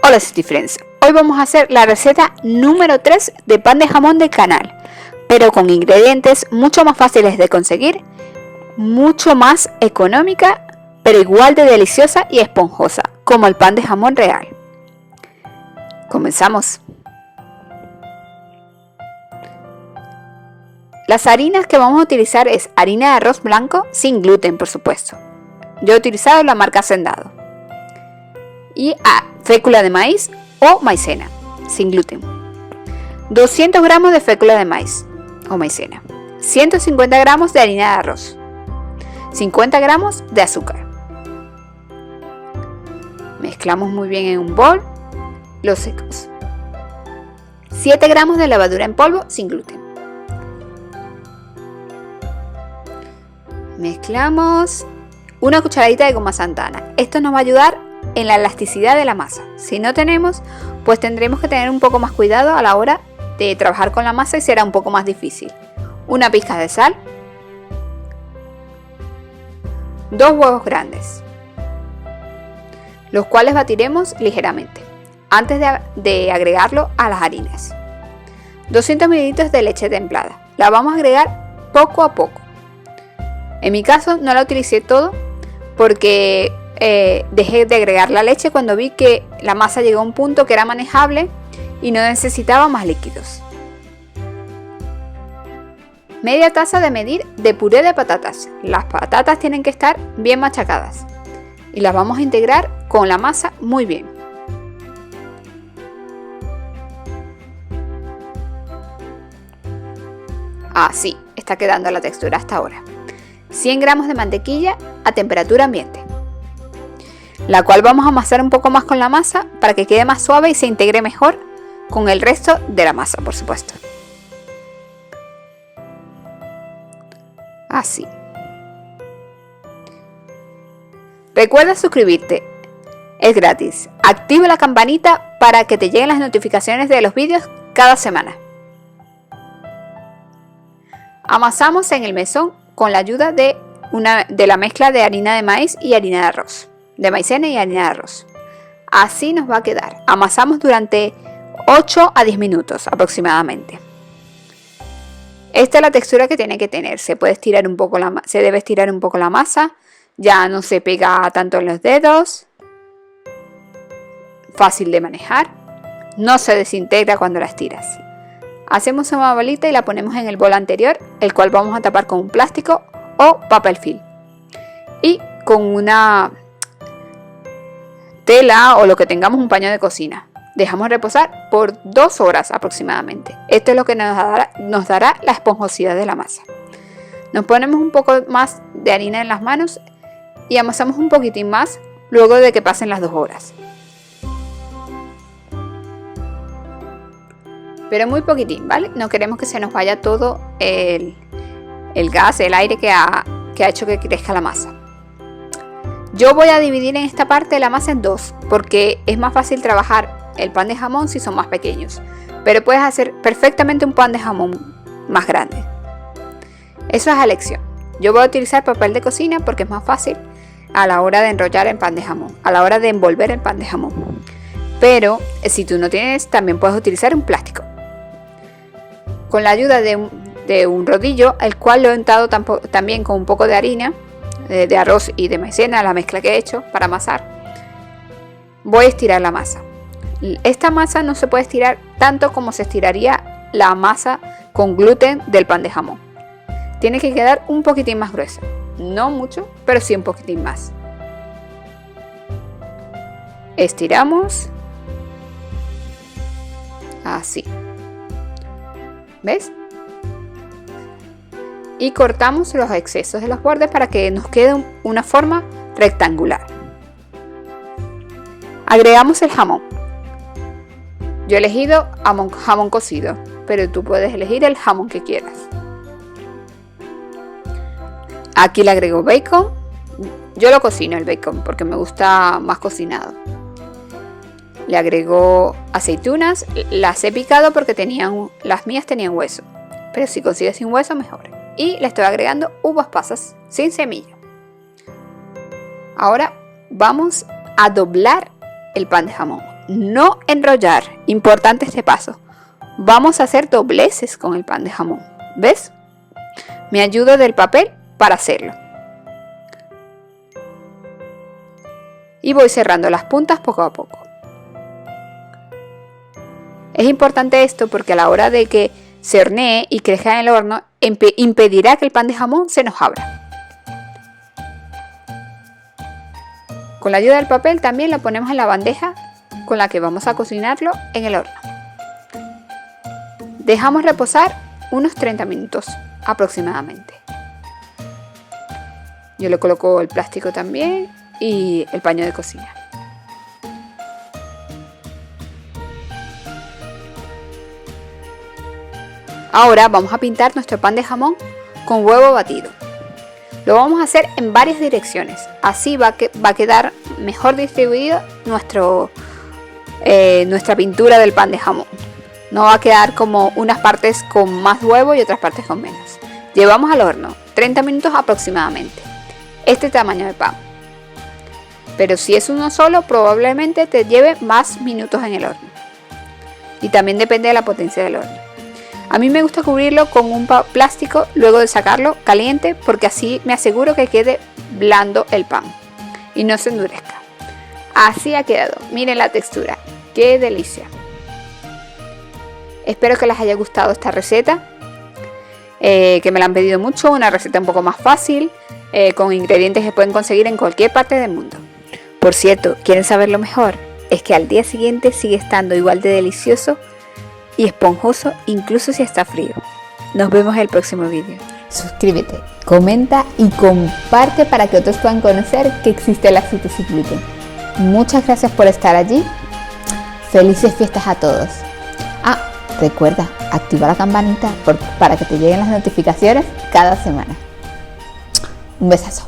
Hola City Friends, hoy vamos a hacer la receta número 3 de pan de jamón del canal, pero con ingredientes mucho más fáciles de conseguir, mucho más económica, pero igual de deliciosa y esponjosa, como el pan de jamón real. Comenzamos. Las harinas que vamos a utilizar es harina de arroz blanco sin gluten, por supuesto. Yo he utilizado la marca Hacendado. Y fécula de maíz o maicena, sin gluten. 200 gramos de fécula de maíz o maicena. 150 gramos de harina de arroz. 50 gramos de azúcar. Mezclamos muy bien en un bol los secos. 7 gramos de levadura en polvo sin gluten. Mezclamos una cucharadita de goma santana. Esto nos va a ayudar en la elasticidad de la masa. Si no tenemos, pues tendremos que tener un poco más cuidado a la hora de trabajar con la masa y será un poco más difícil. Una pizca de sal. 2 huevos grandes, los cuales batiremos ligeramente antes de agregarlo a las harinas. 200 mililitros de leche templada. La vamos a agregar poco a poco. En mi caso no la utilicé todo porque dejé de agregar la leche cuando vi que la masa llegó a un punto que era manejable y no necesitaba más líquidos. Media taza de medir de puré de patatas. Las patatas tienen que estar bien machacadas y las vamos a integrar con la masa muy bien. Así está quedando la textura hasta ahora. 100 gramos de mantequilla a temperatura ambiente, la cual vamos a amasar un poco más con la masa para que quede más suave y se integre mejor con el resto de la masa, por supuesto. Así. Recuerda suscribirte, es gratis. Activa la campanita para que te lleguen las notificaciones de los vídeos cada semana. Amasamos en el mesón con la ayuda de la mezcla de harina de maíz y harina de arroz, de maicena y harina de arroz. Así nos va a quedar. Amasamos durante 8 a 10 minutos aproximadamente. Esta es la textura que tiene que tener. Se debe estirar un poco la masa. Ya no se pega tanto en los dedos. Fácil de manejar. No se desintegra cuando la estiras. Hacemos una bolita y la ponemos en el bol anterior, el cual vamos a tapar con un plástico o papel film. Y con una tela o lo que tengamos, un paño de cocina. Dejamos reposar por 2 horas aproximadamente. Esto es lo que nos dará la esponjosidad de la masa. Nos ponemos un poco más de harina en las manos y amasamos un poquitín más luego de que pasen las 2 horas. Pero muy poquitín, ¿vale? No queremos que se nos vaya todo el gas, el aire que ha hecho que crezca la masa. Yo voy a dividir en esta parte la masa en 2 porque es más fácil trabajar el pan de jamón si son más pequeños. Pero puedes hacer perfectamente un pan de jamón más grande. Eso es a elección. Yo voy a utilizar papel de cocina porque es más fácil a la hora de enrollar el pan de jamón, a la hora de envolver el pan de jamón. Pero si tú no tienes, también puedes utilizar un plástico. Con la ayuda de un rodillo, el cual lo he untado también con un poco de harina, de arroz y de maicena, la mezcla que he hecho para amasar, voy a estirar la masa. Esta masa no se puede estirar tanto como se estiraría la masa con gluten del pan de jamón. Tiene que quedar un poquitín más gruesa. No mucho, pero sí un poquitín más. Estiramos. Así. ¿Ves? Y cortamos los excesos de los bordes para que nos quede una forma rectangular. Agregamos el jamón. Yo he elegido jamón cocido, pero tú puedes elegir el jamón que quieras. Aquí le agrego bacon. Yo lo cocino el bacon porque me gusta más cocinado. Le agrego aceitunas, las he picado porque las mías tenían hueso, pero si consigues sin hueso mejor. Y le estoy agregando uvas pasas sin semilla. Ahora vamos a doblar el pan de jamón. No enrollar, importante este paso. Vamos a hacer dobleces con el pan de jamón, ¿ves? Me ayudo del papel para hacerlo. Y voy cerrando las puntas poco a poco. Es importante esto porque a la hora de que se hornee y crezca en el horno, impedirá que el pan de jamón se nos abra. Con la ayuda del papel también lo ponemos en la bandeja con la que vamos a cocinarlo en el horno. Dejamos reposar unos 30 minutos aproximadamente. Yo le coloco el plástico también y el paño de cocina. Ahora vamos a pintar nuestro pan de jamón con huevo batido. Lo vamos a hacer en varias direcciones, así va a quedar mejor distribuido nuestra pintura del pan de jamón. No va a quedar como unas partes con más huevo y otras partes con menos. Llevamos al horno 30 minutos aproximadamente, este tamaño de pan. Pero si es uno solo, probablemente te lleve más minutos en el horno. Y también depende de la potencia del horno. A mí me gusta cubrirlo con un plástico luego de sacarlo caliente porque así me aseguro que quede blando el pan y no se endurezca. Así ha quedado, miren la textura, qué delicia. Espero que les haya gustado esta receta, que me la han pedido mucho, una receta un poco más fácil, con ingredientes que pueden conseguir en cualquier parte del mundo. Por cierto, ¿quieren saber lo mejor? Es que al día siguiente sigue estando igual de delicioso y esponjoso, incluso si está frío. Nos vemos en el próximo vídeo. Suscríbete, comenta y comparte para que otros puedan conocer que existe el lácteos sin gluten. Muchas gracias por estar allí. Felices fiestas a todos. Recuerda, activa la campanita para que te lleguen las notificaciones cada semana. Un besazo.